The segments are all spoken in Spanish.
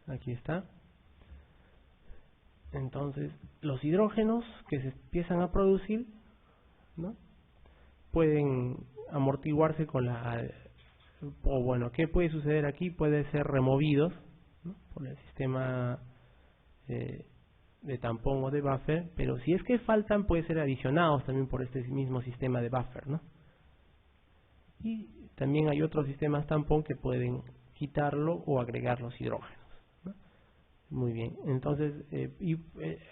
Aquí está. Entonces, los hidrógenos que se empiezan a producir, ¿no?, pueden amortiguarse con o bueno, ¿qué puede suceder aquí? Puede ser removidos, ¿no?, por el sistema de tampón o de buffer, pero si es que faltan, puede ser adicionados también por este mismo sistema de buffer, ¿no? Y también hay otros sistemas tampón que pueden quitarlo o agregar los hidrógenos, ¿no? Muy bien, entonces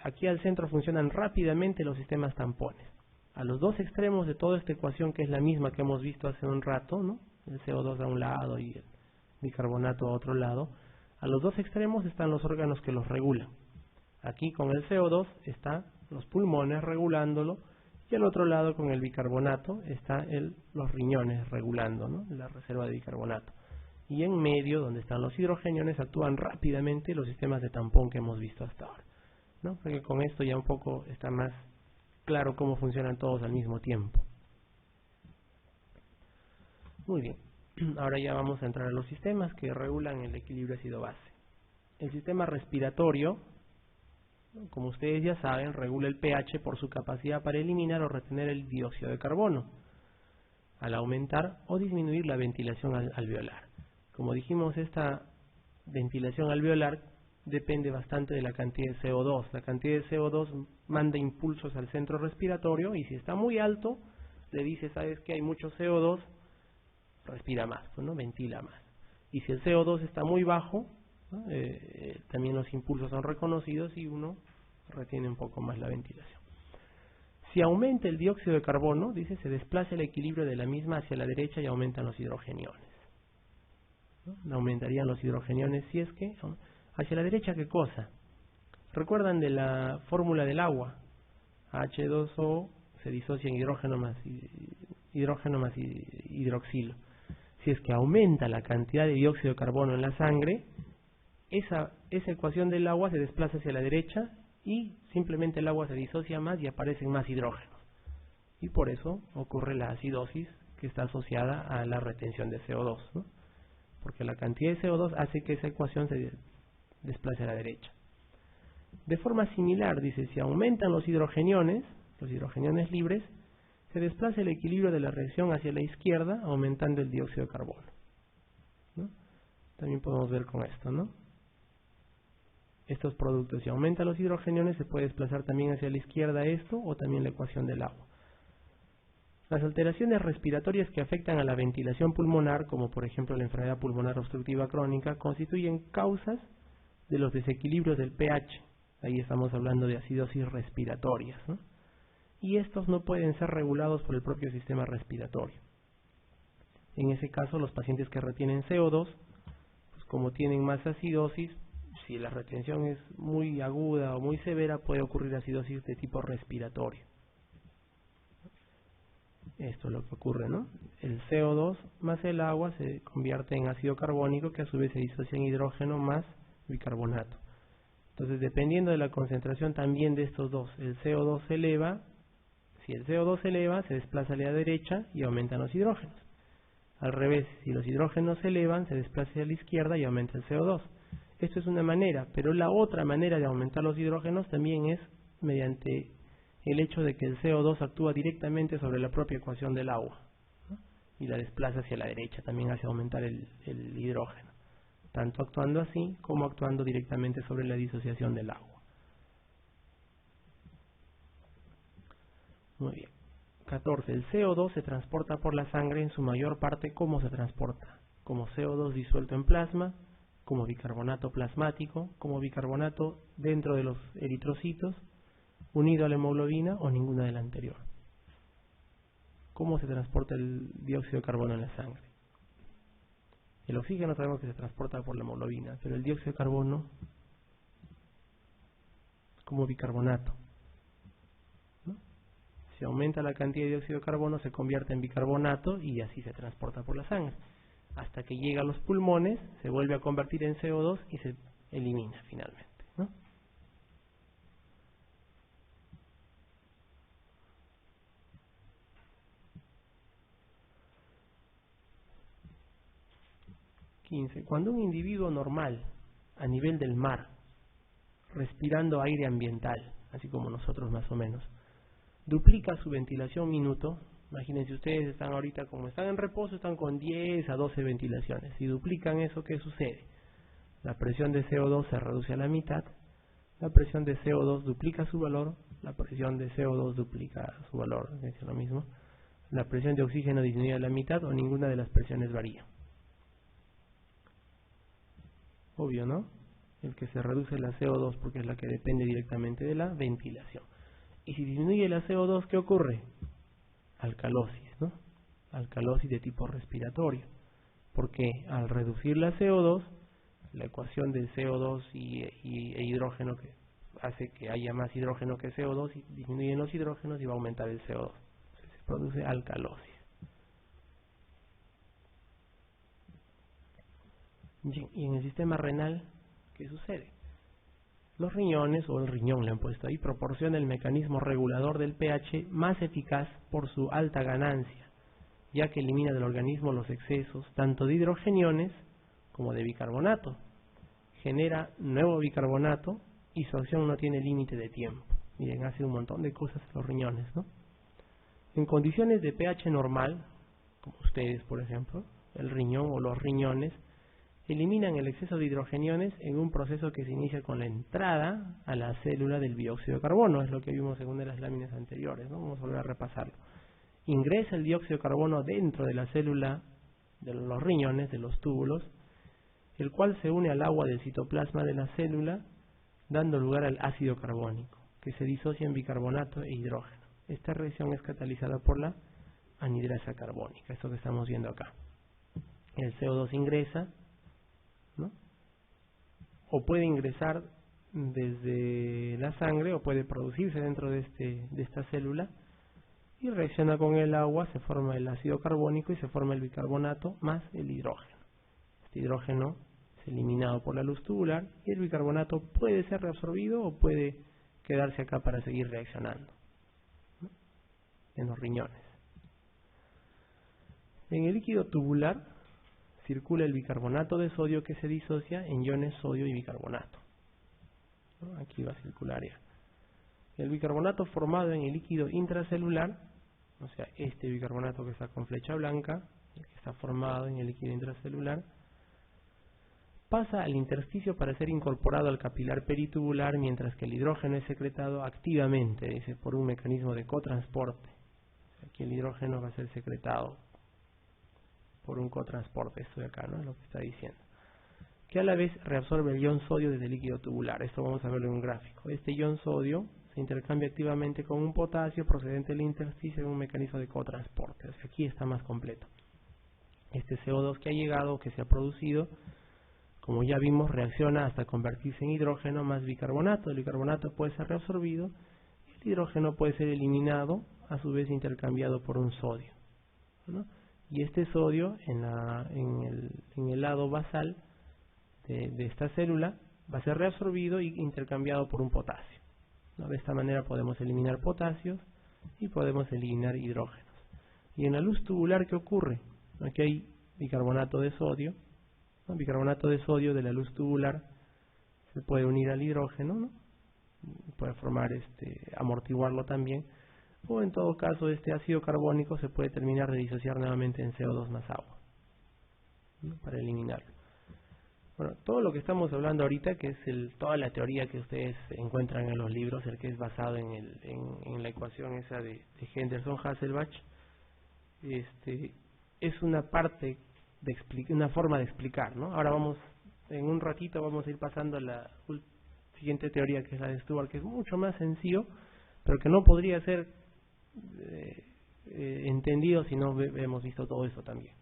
aquí al centro funcionan rápidamente los sistemas tampones. A los dos extremos de toda esta ecuación, que es la misma que hemos visto hace un rato, ¿no?, el CO2 a un lado y el bicarbonato a otro lado, a los dos extremos están los órganos que los regulan. Aquí con el CO2 están los pulmones regulándolo, y al otro lado con el bicarbonato están los riñones regulando, ¿no?, la reserva de bicarbonato. Y en medio, donde están los hidrogeniones, actúan rápidamente los sistemas de tampón que hemos visto hasta ahora, ¿no? Porque con esto ya un poco está más claro cómo funcionan todos al mismo tiempo. Muy bien, ahora ya vamos a entrar a los sistemas que regulan el equilibrio ácido-base. El sistema respiratorio, como ustedes ya saben, regula el pH por su capacidad para eliminar o retener el dióxido de carbono, al aumentar o disminuir la ventilación alveolar. Como dijimos, esta ventilación alveolar depende bastante de la cantidad de CO2. La cantidad de CO2 manda impulsos al centro respiratorio, y si está muy alto, le dice, sabes que hay mucho CO2, respira más, ¿no?, ventila más. Y si el CO2 está muy bajo, ¿no?, también los impulsos son reconocidos y uno retiene un poco más la ventilación. Si aumenta el dióxido de carbono, dice, se desplaza el equilibrio de la misma hacia la derecha y aumentan los hidrogeniones, ¿no? Aumentarían los hidrogeniones si es que... ¿Hacia la derecha qué cosa? ¿Recuerdan de la fórmula del agua? H2O se disocia en hidrógeno más hidroxilo. Si es que aumenta la cantidad de dióxido de carbono en la sangre, esa ecuación del agua se desplaza hacia la derecha y simplemente el agua se disocia más y aparecen más hidrógenos. Y por eso ocurre la acidosis, que está asociada a la retención de CO2, ¿no?, porque la cantidad de CO2 hace que esa ecuación se desplace a la derecha. De forma similar, dice, si aumentan los hidrogeniones libres, se desplaza el equilibrio de la reacción hacia la izquierda, aumentando el dióxido de carbono, ¿no? También podemos ver con esto, ¿no?, estos productos. Si aumentan los hidrogeniones, se puede desplazar también hacia la izquierda esto, o también la ecuación del agua. Las alteraciones respiratorias que afectan a la ventilación pulmonar, como por ejemplo la enfermedad pulmonar obstructiva crónica, constituyen causas de los desequilibrios del pH. Ahí estamos hablando de acidosis respiratorias, ¿no?, y estos no pueden ser regulados por el propio sistema respiratorio. En ese caso, los pacientes que retienen CO2, pues como tienen más acidosis, si la retención es muy aguda o muy severa, puede ocurrir acidosis de tipo respiratorio. Esto es lo que ocurre, ¿no? El CO2 más el agua se convierte en ácido carbónico, que a su vez se disocia en hidrógeno más bicarbonato. Entonces, dependiendo de la concentración también de estos dos, el CO2 se eleva. Si el CO2 se eleva, se desplaza a la derecha y aumentan los hidrógenos. Al revés, si los hidrógenos se elevan, se desplaza a la izquierda y aumenta el CO2. Esto es una manera, pero la otra manera de aumentar los hidrógenos también es mediante el hecho de que el CO2 actúa directamente sobre la propia ecuación del agua, ¿no?, y la desplaza hacia la derecha, también hace aumentar el hidrógeno, tanto actuando así como actuando directamente sobre la disociación del agua. Muy bien. 14. El CO2 se transporta por la sangre en su mayor parte. ¿Cómo se transporta? Como CO2 disuelto en plasma, como bicarbonato plasmático, como bicarbonato dentro de los eritrocitos, unido a la hemoglobina, o ninguna de la anterior. ¿Cómo se transporta el dióxido de carbono en la sangre? El oxígeno sabemos que se transporta por la hemoglobina, pero el dióxido de carbono como bicarbonato, ¿no? Si aumenta la cantidad de dióxido de carbono, se convierte en bicarbonato y así se transporta por la sangre, hasta que llega a los pulmones, se vuelve a convertir en CO2 y se elimina finalmente, ¿no? Cuando un individuo normal a nivel del mar, respirando aire ambiental, así como nosotros más o menos, duplica su ventilación minuto. Imagínense ustedes, están ahorita, como están en reposo, están con 10 a 12 ventilaciones. Si duplican eso, ¿qué sucede? La presión de CO2 se reduce a la mitad, la presión de CO2 duplica su valor, la presión de CO2 duplica su valor, es lo mismo. La presión de oxígeno disminuye a la mitad o ninguna de las presiones varía. Obvio, ¿no? El que se reduce la CO2 porque es la que depende directamente de la ventilación. Y si disminuye la CO2, ¿qué ocurre? Alcalosis, ¿no? Alcalosis de tipo respiratorio. Porque al reducir la CO2, la ecuación de CO2 e hidrógeno que hace que haya más hidrógeno que CO2 y disminuyen los hidrógenos y va a aumentar el CO2. Entonces, se produce alcalosis. Y en el sistema renal, ¿qué sucede? Los riñones, o el riñón le han puesto ahí, proporciona el mecanismo regulador del pH más eficaz por su alta ganancia, ya que elimina del organismo los excesos tanto de hidrogeniones como de bicarbonato. Genera nuevo bicarbonato y su acción no tiene límite de tiempo. Miren, hace un montón de cosas los riñones, ¿no? En condiciones de pH normal, como ustedes por ejemplo, el riñón o los riñones eliminan el exceso de hidrogeniones en un proceso que se inicia con la entrada a la célula del dióxido de carbono. Es lo que vimos en una de las láminas anteriores, ¿no? Vamos a volver a repasarlo. Ingresa el dióxido de carbono dentro de la célula de los riñones, de los túbulos, el cual se une al agua del citoplasma de la célula, dando lugar al ácido carbónico, que se disocia en bicarbonato e hidrógeno. Esta reacción es catalizada por la anhidrasa carbónica, esto que estamos viendo acá. El CO2 ingresa, ¿no? O puede ingresar desde la sangre o puede producirse dentro de esta célula y reacciona con el agua, se forma el ácido carbónico y se forma el bicarbonato más el hidrógeno. Este hidrógeno es eliminado por la luz tubular y el bicarbonato puede ser reabsorbido o puede quedarse acá para seguir reaccionando, ¿no? En los riñones. En el líquido tubular circula el bicarbonato de sodio que se disocia en iones sodio y bicarbonato, ¿no? Aquí va a circular ya. El bicarbonato formado en el líquido intracelular, o sea, este bicarbonato que está con flecha blanca, el que está formado en el líquido intracelular, pasa al intersticio para ser incorporado al capilar peritubular, mientras que el hidrógeno es secretado activamente, dice, por un mecanismo de cotransporte. Aquí el hidrógeno va a ser secretado por un cotransporte, esto de acá, ¿no? Es lo que está diciendo. Que a la vez reabsorbe el ion sodio desde el líquido tubular. Esto vamos a verlo en un gráfico. Este ion sodio se intercambia activamente con un potasio procedente del intersticio en un mecanismo de cotransporte. O sea, aquí está más completo. Este CO2 que ha llegado, que se ha producido, como ya vimos, reacciona hasta convertirse en hidrógeno más bicarbonato. El bicarbonato puede ser reabsorbido y el hidrógeno puede ser eliminado, a su vez intercambiado por un sodio, ¿no? Y este sodio en el lado basal de esta célula va a ser reabsorbido y intercambiado por un potasio, ¿no? De esta manera podemos eliminar potasios y podemos eliminar hidrógenos. Y en la luz tubular, ¿qué ocurre? Aquí hay bicarbonato de sodio, ¿no? Bicarbonato de sodio de la luz tubular se puede unir al hidrógeno, ¿no? Puede formar amortiguarlo también, o en todo caso este ácido carbónico se puede terminar de disociar nuevamente en CO2 más agua, ¿no? Para eliminarlo. Bueno, todo lo que estamos hablando ahorita, que es toda la teoría que ustedes encuentran en los libros, el que es basado en la ecuación esa de Henderson-Hasselbalch, es una parte una forma de explicar, ¿no? Ahora en un ratito vamos a ir pasando a la siguiente teoría, que es la de Stuart, que es mucho más sencillo, pero que no podría ser entendido si no hemos visto todo esto también,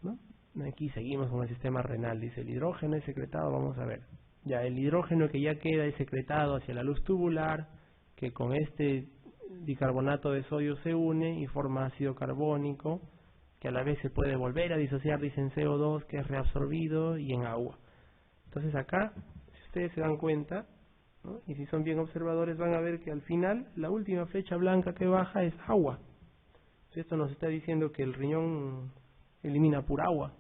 ¿no? Aquí seguimos con el sistema renal. Dice, el hidrógeno es secretado, vamos a ver. Ya, el hidrógeno que ya queda es secretado hacia la luz tubular, que con este bicarbonato de sodio se une y forma ácido carbónico, que a la vez se puede volver a disociar, dicen CO2, que es reabsorbido, y en agua. Entonces acá, si ustedes se dan cuenta, ¿no? Y si son bien observadores, van a ver que al final la última flecha blanca que baja es agua. Esto nos está diciendo que el riñón elimina pura agua,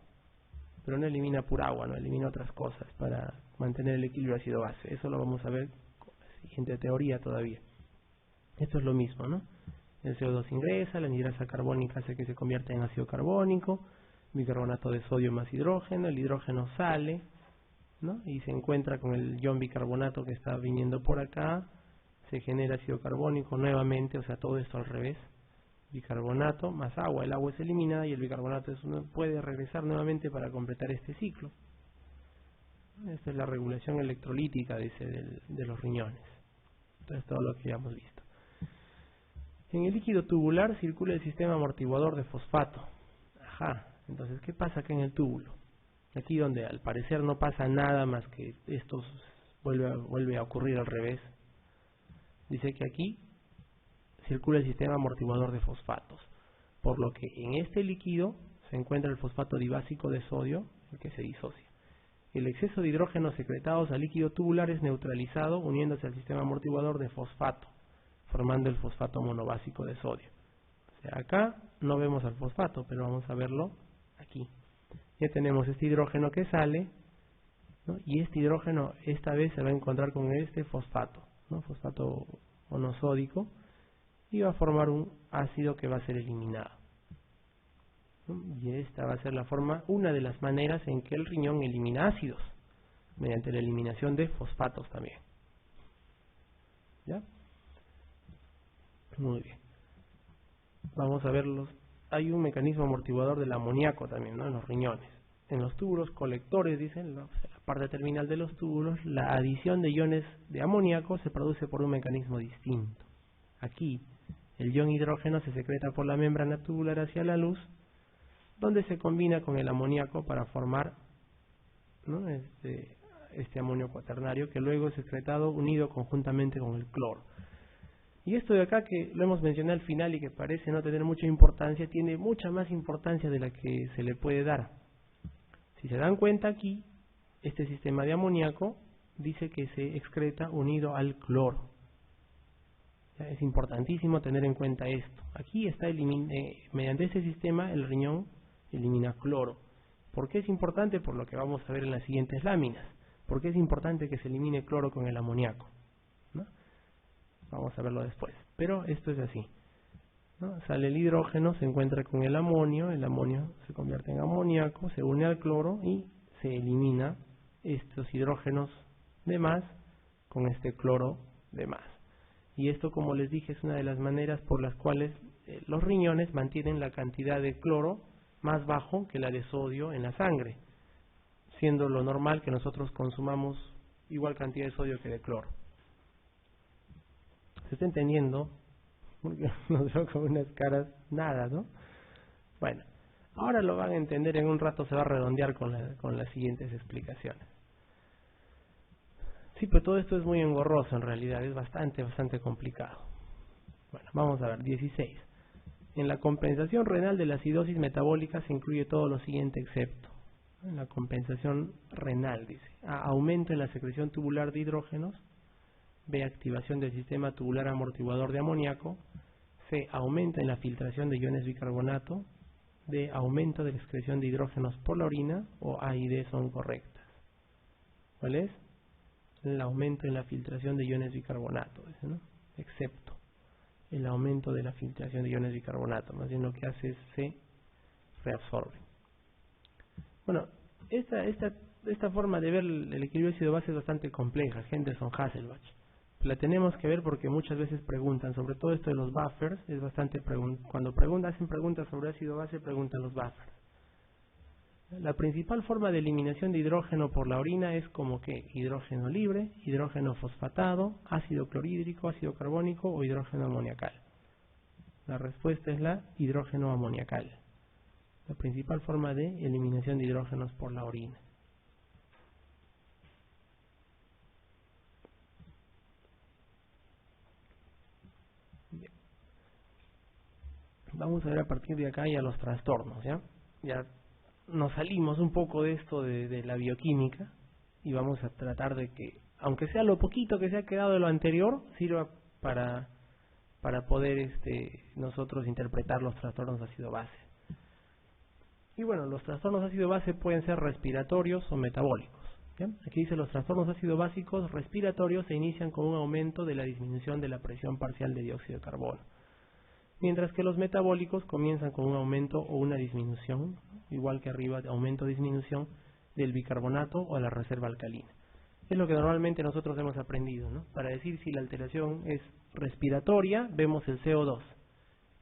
pero no elimina pura agua, no elimina otras cosas para mantener el equilibrio ácido-base. Eso lo vamos a ver con la siguiente teoría todavía. Esto es lo mismo, ¿no? El CO2 ingresa, la anhidrasa carbónica hace que se convierta en ácido carbónico, bicarbonato de sodio más hidrógeno, el hidrógeno sale, ¿no? Y se encuentra con el ion bicarbonato que está viniendo por acá, se genera ácido carbónico nuevamente, o sea, todo esto al revés, bicarbonato más agua, el agua es eliminada y el bicarbonato puede regresar nuevamente para completar este ciclo. Esta es la regulación electrolítica, dice, de los riñones. Entonces, todo lo que ya hemos visto. En el líquido tubular circula el sistema amortiguador de fosfato. Ajá, entonces, ¿qué pasa acá en el túbulo? Aquí donde al parecer no pasa nada más que esto vuelve a ocurrir al revés. Dice que aquí circula el sistema amortiguador de fosfatos, por lo que en este líquido se encuentra el fosfato dibásico de sodio, el que se disocia. El exceso de hidrógenos secretados al líquido tubular es neutralizado uniéndose al sistema amortiguador de fosfato, formando el fosfato monobásico de sodio. O sea, acá no vemos al fosfato, pero vamos a verlo aquí. Ya tenemos este hidrógeno que sale, ¿no? Y este hidrógeno esta vez se va a encontrar con este fosfato, ¿no? Fosfato monosódico, y va a formar un ácido que va a ser eliminado, ¿no? Y esta va a ser una de las maneras en que el riñón elimina ácidos, mediante la eliminación de fosfatos también. ¿Ya? Muy bien. Vamos a verlos. Hay un mecanismo amortiguador del amoníaco también, ¿no? En los riñones. En los túbulos colectores, dicen, la parte terminal de los túbulos, la adición de iones de amoníaco se produce por un mecanismo distinto. Aquí, el ion hidrógeno se secreta por la membrana tubular hacia la luz, donde se combina con el amoníaco para formar, ¿no? este amonio cuaternario, que luego es secretado unido conjuntamente con el cloro. Y esto de acá, que lo hemos mencionado al final y que parece no tener mucha importancia, tiene mucha más importancia de la que se le puede dar. Si se dan cuenta aquí, este sistema de amoníaco dice que se excreta unido al cloro. Ya, es importantísimo tener en cuenta esto. Aquí está mediante este sistema el riñón elimina cloro. ¿Por qué es importante? Por lo que vamos a ver en las siguientes láminas. ¿Por qué es importante que se elimine cloro con el amoníaco? ¿No? Vamos a verlo después. Pero esto es así, ¿no? Sale el hidrógeno, se encuentra con el amonio se convierte en amoníaco, se une al cloro y se elimina estos hidrógenos de más con este cloro de más. Y esto, como les dije, es una de las maneras por las cuales los riñones mantienen la cantidad de cloro más bajo que la de sodio en la sangre, siendo lo normal que nosotros consumamos igual cantidad de sodio que de cloro. ¿Se está entendiendo? Porque nos veo con unas caras nada, ¿no? Bueno, ahora lo van a entender, en un rato se va a redondear con las siguientes explicaciones. Sí, pero todo esto es muy engorroso en realidad, es bastante complicado. Bueno, vamos a ver, 16. En la compensación renal de la acidosis metabólica se incluye todo lo siguiente excepto. En la compensación renal, dice, A, aumento en la secreción tubular de hidrógenos, B, activación del sistema tubular amortiguador de amoníaco, C, aumento en la filtración de iones bicarbonato, D, aumento de la excreción de hidrógenos por la orina, o A y D son correctas. ¿Cuál es? El aumento en la filtración de iones bicarbonato, dice, ¿no? Excepto el aumento de la filtración de iones bicarbonato, más bien lo que hace es se reabsorbe. Bueno, esta forma de ver el equilibrio ácido-base es bastante compleja, Henderson-Hasselbalch. La tenemos que ver porque muchas veces preguntan, sobre todo esto de los buffers, es bastante cuando hacen preguntas sobre ácido-base, preguntan los buffers. La principal forma de eliminación de hidrógeno por la orina es como que hidrógeno libre, hidrógeno fosfatado, ácido clorhídrico, ácido carbónico o hidrógeno amoniacal. La respuesta es la hidrógeno amoniacal, la principal forma de eliminación de hidrógenos por la orina. Bien. Vamos a ver a partir de acá ya los trastornos, ¿ya? Ya nos salimos un poco de esto de la bioquímica y vamos a tratar de que, aunque sea lo poquito que se ha quedado de lo anterior, sirva para poder nosotros interpretar los trastornos ácido-base. Y bueno, los trastornos ácido-base pueden ser respiratorios o metabólicos. ¿Bien? Aquí dice los trastornos ácido básicos respiratorios se inician con un aumento de la disminución de la presión parcial de dióxido de carbono, mientras que los metabólicos comienzan con un aumento o una disminución, igual que arriba, de aumento o disminución del bicarbonato o la reserva alcalina. Es lo que normalmente nosotros hemos aprendido, ¿no? Para decir si la alteración es respiratoria, vemos el CO2,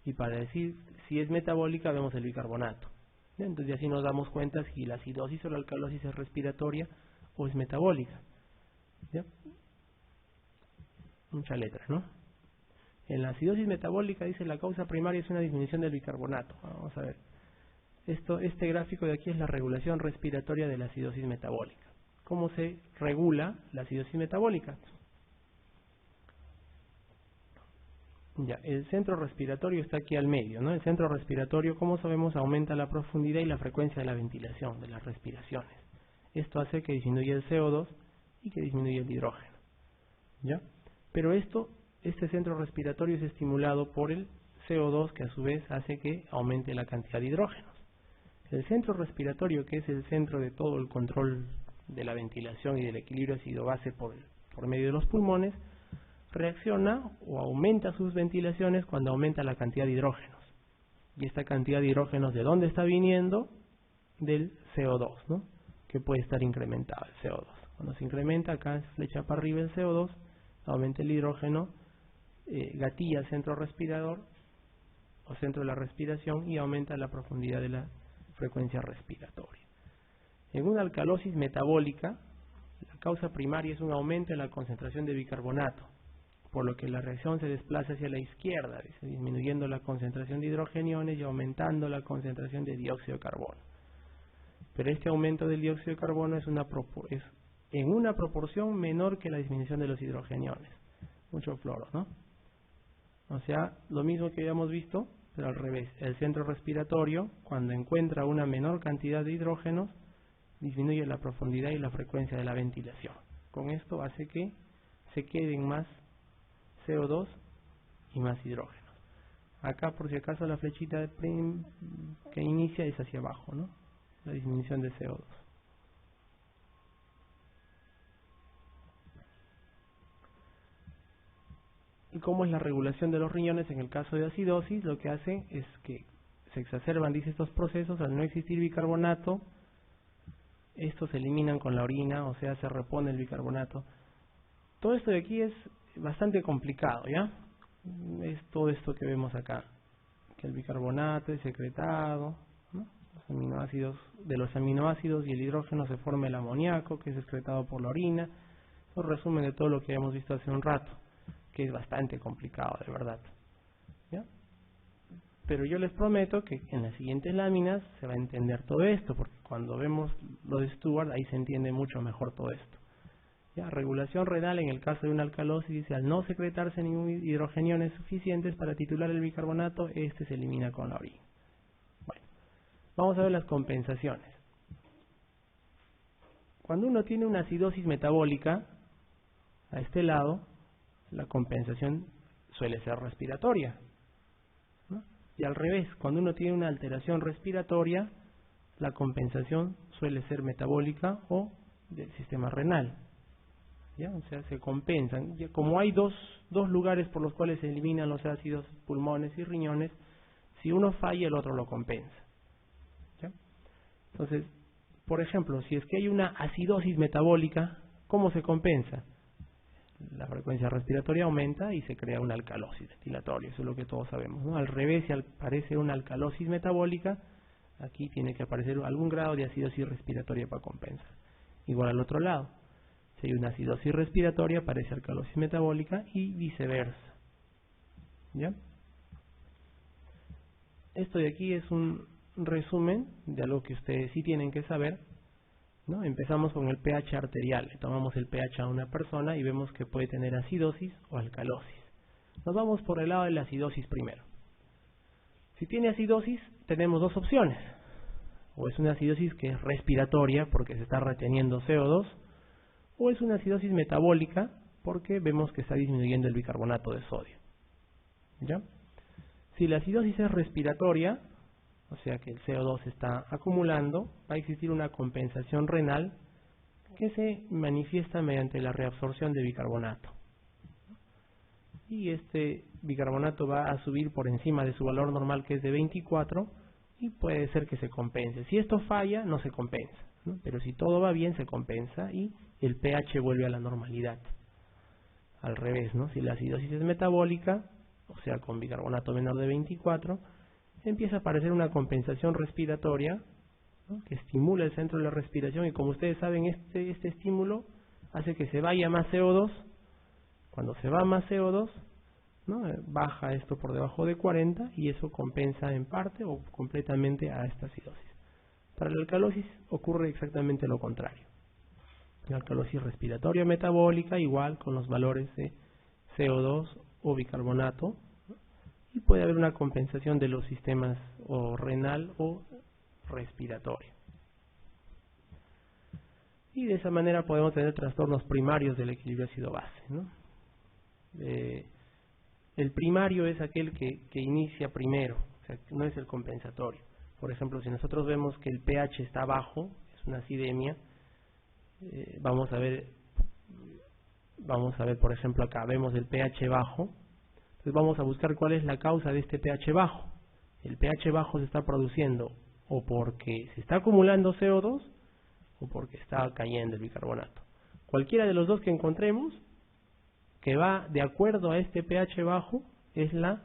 y para decir si es metabólica, vemos el bicarbonato. ¿Bien? Entonces así nos damos cuenta si la acidosis o la alcalosis es respiratoria o es metabólica. ¿Ya? Mucha letra, ¿no? En la acidosis metabólica dice la causa primaria es una disminución del bicarbonato. Vamos a ver. Este gráfico de aquí es la regulación respiratoria de la acidosis metabólica. ¿Cómo se regula la acidosis metabólica? Ya, el centro respiratorio está aquí al medio, ¿no? El centro respiratorio, como sabemos, aumenta la profundidad y la frecuencia de la ventilación, de las respiraciones. Esto hace que disminuya el CO2 y que disminuya el hidrógeno. ¿Ya? Pero este centro respiratorio es estimulado por el CO2, que a su vez hace que aumente la cantidad de hidrógenos. El centro respiratorio, que es el centro de todo el control de la ventilación y del equilibrio ácido-base por medio de los pulmones, reacciona o aumenta sus ventilaciones cuando aumenta la cantidad de hidrógenos. Y esta cantidad de hidrógenos, ¿de dónde está viniendo? Del CO2, ¿no? Que puede estar incrementado el CO2. Cuando se incrementa, acá flecha para arriba el CO2, aumenta el hidrógeno, gatilla el centro respirador o centro de la respiración y aumenta la profundidad de la frecuencia respiratoria. En una alcalosis metabólica, la causa primaria es un aumento en la concentración de bicarbonato, por lo que la reacción se desplaza hacia la izquierda, disminuyendo la concentración de hidrogeniones y aumentando la concentración de dióxido de carbono. Pero este aumento del dióxido de carbono es en una proporción menor que la disminución de los hidrogeniones. Mucho floro, ¿no? O sea, lo mismo que habíamos visto, pero al revés. El centro respiratorio, cuando encuentra una menor cantidad de hidrógenos, disminuye la profundidad y la frecuencia de la ventilación. Con esto hace que se queden más CO2 y más hidrógenos. Acá, por si acaso, la flechita que inicia es hacia abajo, ¿no? La disminución de CO2. ¿Y cómo es la regulación de los riñones en el caso de acidosis? Lo que hace es que se exacerban, dice, estos procesos. Al no existir bicarbonato, estos se eliminan con la orina, o sea, se repone el bicarbonato. Todo esto de aquí es bastante complicado, ¿ya? Es todo esto que vemos acá, que el bicarbonato es secretado, ¿no? De los aminoácidos y el hidrógeno se forma el amoníaco, que es excretado por la orina. Es un resumen de todo lo que hemos visto hace un rato, que es bastante complicado, de verdad, ¿ya? Pero yo les prometo que en las siguientes láminas se va a entender todo esto, porque cuando vemos lo de Stewart, ahí se entiende mucho mejor todo esto. ¿Ya? Regulación renal en el caso de una alcalosis, dice, al no secretarse ningún hidrogeniones suficientes para titular el bicarbonato, este se elimina con la orina. Bueno, vamos a ver las compensaciones. Cuando uno tiene una acidosis metabólica, a este lado, la compensación suele ser respiratoria, ¿no? Y al revés, cuando uno tiene una alteración respiratoria, la compensación suele ser metabólica o del sistema renal. ¿Ya? O sea, se compensan. Ya, como hay dos lugares por los cuales se eliminan los ácidos, pulmones y riñones, si uno falla, el otro lo compensa. ¿Ya? Entonces, por ejemplo, si es que hay una acidosis metabólica, ¿cómo se compensa? La frecuencia respiratoria aumenta y se crea una alcalosis ventilatoria. Eso es lo que todos sabemos, ¿no? Al revés, si aparece una alcalosis metabólica, aquí tiene que aparecer algún grado de acidosis respiratoria para compensar. Igual al otro lado. Si hay una acidosis respiratoria, aparece alcalosis metabólica y viceversa. ¿Ya? Esto de aquí es un resumen de algo que ustedes sí tienen que saber, ¿no? Empezamos con el pH arterial. Le tomamos el pH a una persona y vemos que puede tener acidosis o alcalosis. Nos vamos por el lado de la acidosis primero. Si tiene acidosis, tenemos dos opciones. O es una acidosis que es respiratoria porque se está reteniendo CO2, o es una acidosis metabólica porque vemos que está disminuyendo el bicarbonato de sodio. ¿Ya? Si la acidosis es respiratoria, o sea que el CO2 se está acumulando, va a existir una compensación renal que se manifiesta mediante la reabsorción de bicarbonato. Y este bicarbonato va a subir por encima de su valor normal, que es de 24, y puede ser que se compense. Si esto falla, no se compensa, ¿no? Pero si todo va bien, se compensa y el pH vuelve a la normalidad. Al revés, ¿no? Si la acidosis es metabólica, o sea, con bicarbonato menor de 24, empieza a aparecer una compensación respiratoria, ¿no?, que estimula el centro de la respiración, y como ustedes saben, este estímulo hace que se vaya más CO2. Cuando se va más CO2, ¿no?, baja esto por debajo de 40 y eso compensa en parte o completamente a esta acidosis. Para la alcalosis ocurre exactamente lo contrario. La alcalosis respiratoria metabólica igual con los valores de CO2 o bicarbonato, ¿no?, y puede haber una compensación de los sistemas o renal o respiratorio. Y de esa manera podemos tener trastornos primarios del equilibrio ácido-base, ¿no? El primario es aquel que inicia primero, o sea, no es el compensatorio. Por ejemplo, si nosotros vemos que el pH está bajo, es una acidemia, vamos a ver, por ejemplo, acá vemos el pH bajo, entonces vamos a buscar cuál es la causa de este pH bajo. El pH bajo se está produciendo o porque se está acumulando CO2 o porque está cayendo el bicarbonato. Cualquiera de los dos que encontremos que va de acuerdo a este pH bajo es la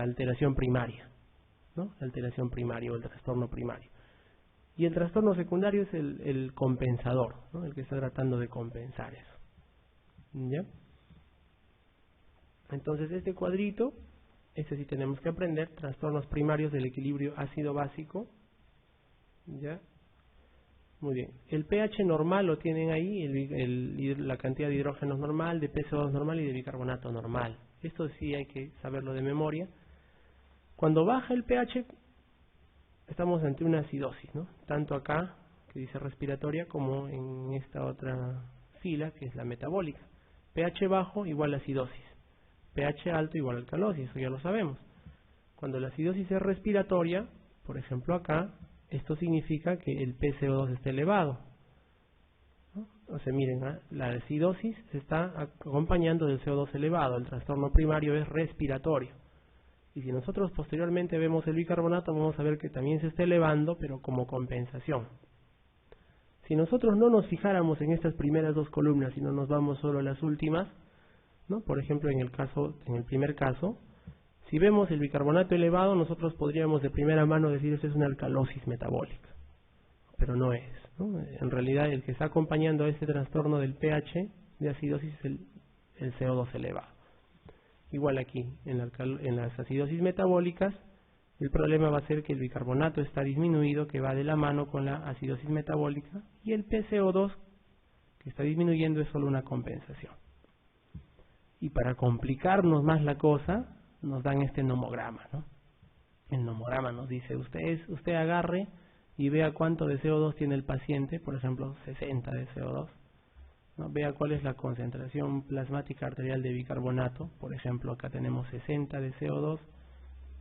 alteración primaria, ¿no? La alteración primaria o el trastorno primario. Y el trastorno secundario es el compensador, ¿no?, el que está tratando de compensar eso. ¿Ya? Entonces este cuadrito, este sí tenemos que aprender, trastornos primarios del equilibrio ácido-básico. ¿Ya? Muy bien, el pH normal lo tienen ahí, la cantidad de hidrógenos normal, de PCO2 normal y de bicarbonato normal. Esto sí hay que saberlo de memoria. Cuando baja el pH, estamos ante una acidosis, ¿no? Tanto acá, que dice respiratoria, como en esta otra fila, que es la metabólica. pH bajo igual a acidosis, pH alto igual a alcalosis, eso ya lo sabemos. Cuando la acidosis es respiratoria, por ejemplo acá, esto significa que el PCO2 está elevado, ¿no? O sea, miren, la acidosis se está acompañando del CO2 elevado, el trastorno primario es respiratorio. Y si nosotros posteriormente vemos el bicarbonato, vamos a ver que también se está elevando, pero como compensación. Si nosotros no nos fijáramos en estas primeras dos columnas y no nos vamos solo a las últimas, ¿no? Por ejemplo, en el primer caso, si vemos el bicarbonato elevado, nosotros podríamos de primera mano decir esto es una alcalosis metabólica, pero no es, ¿no? En realidad el que está acompañando a este trastorno del pH de acidosis es el CO2 elevado. Igual aquí, en las acidosis metabólicas, el problema va a ser que el bicarbonato está disminuido, que va de la mano con la acidosis metabólica, y el PCO2 que está disminuyendo es solo una compensación. Y para complicarnos más la cosa, nos dan este nomograma, ¿no? El nomograma nos dice, usted agarre y vea cuánto de CO2 tiene el paciente, por ejemplo 60 de CO2, ¿no? Vea cuál es la concentración plasmática arterial de bicarbonato, por ejemplo acá tenemos 60 de CO2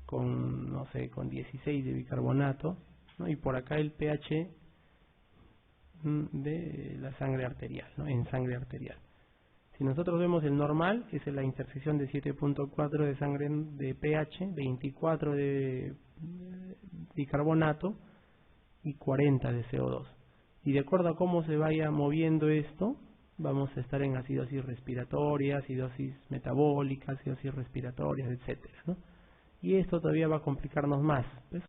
con, no sé, con 16 de bicarbonato, ¿no? Y por acá el pH de la sangre arterial, ¿no?, en sangre arterial. Si nosotros vemos el normal, que es la intersección de 7.4 de sangre de pH, 24 de bicarbonato y 40 de CO2. Y de acuerdo a cómo se vaya moviendo esto, vamos a estar en acidosis respiratoria, acidosis metabólica, acidosis respiratoria, etcétera, ¿no? Y esto todavía va a complicarnos más, ¿ves?